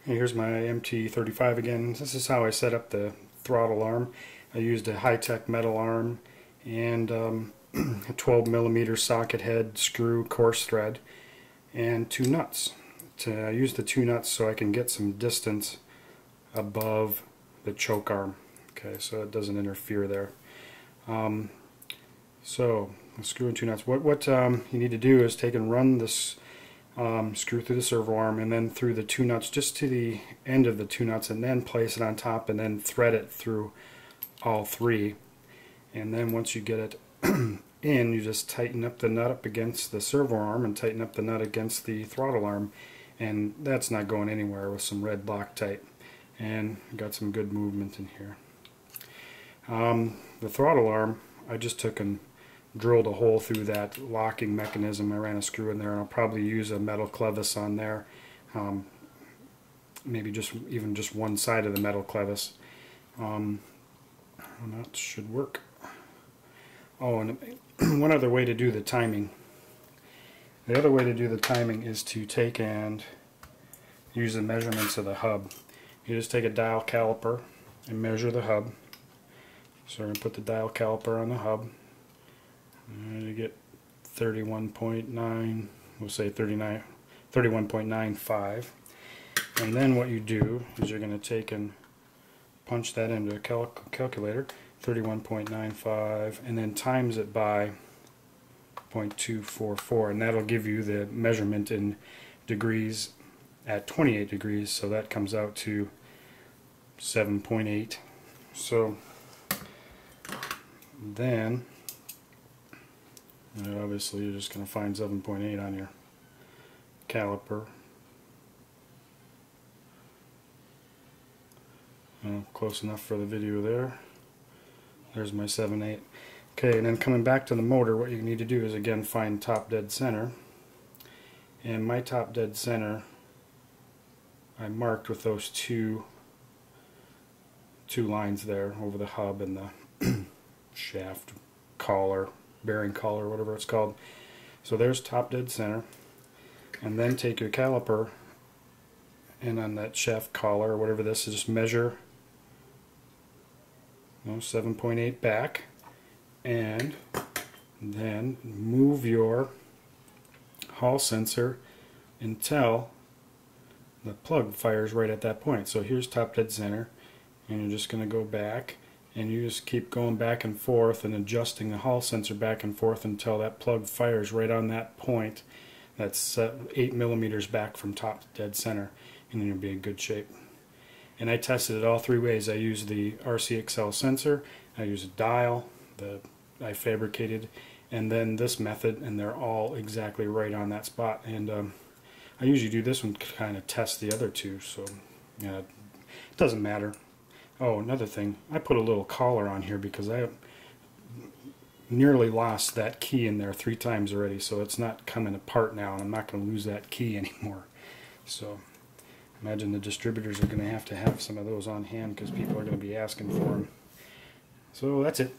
Here's my MT-35 again. This is how I set up the throttle arm. I used a high-tech metal arm and a 12mm socket head screw coarse thread and two nuts. I used the two nuts so I can get some distance above the choke arm. Okay, so it doesn't interfere there. So a screw and two nuts. What you need to do is take and run this screw through the servo arm and then through the two nuts just to the end of the two nuts, and then place it on top and then thread it through all three. And then once you get it in, you just tighten up the nut up against the servo arm and tighten up the nut against the throttle arm, and that's not going anywhere with some red Loctite. And got some good movement in here. The throttle arm, I just took and drilled a hole through that locking mechanism. I ran a screw in there, and I'll probably use a metal clevis on there. Maybe even just one side of the metal clevis. That should work. Oh, and one other way to do the timing. The other way to do the timing is to take and use the measurements of the hub. You just take a dial caliper and measure the hub. So we're going to put the dial caliper on the hub. And you get 31.9, we'll say 31.95. And then what you do is you're going to take and punch that into a calculator, 31.95, and then times it by 0.244, and that'll give you the measurement in degrees at 28 degrees, so that comes out to 7.8. So then obviously you're just going to find 7.8 on your caliper. Close enough for the video there. There's my 7.8. Okay, and then coming back to the motor, what you need to do is again find top dead center. And my top dead center I marked with those two lines there over the hub and the shaft collar, bearing collar, whatever it's called. So there's top dead center, and then take your caliper and on that shaft collar or whatever this is, just measure 7.8 back, and then move your hall sensor until the plug fires right at that point. So here's top dead center, and you're just going to go back, and you just keep going back and forth and adjusting the hall sensor back and forth until that plug fires right on that point. That's 8 millimeters back from top dead center, and then you'll be in good shape. And I tested it all three ways. I used the RCXL sensor, I used a dial that I fabricated, and then this method, and they're all exactly right on that spot. And I usually do this one to kind of test the other two, so it doesn't matter. Oh, another thing, I put a little collar on here because I nearly lost that key in there 3 times already, so it's not coming apart now, and I'm not going to lose that key anymore. So imagine the distributors are going to have some of those on hand because people are going to be asking for them. So that's it.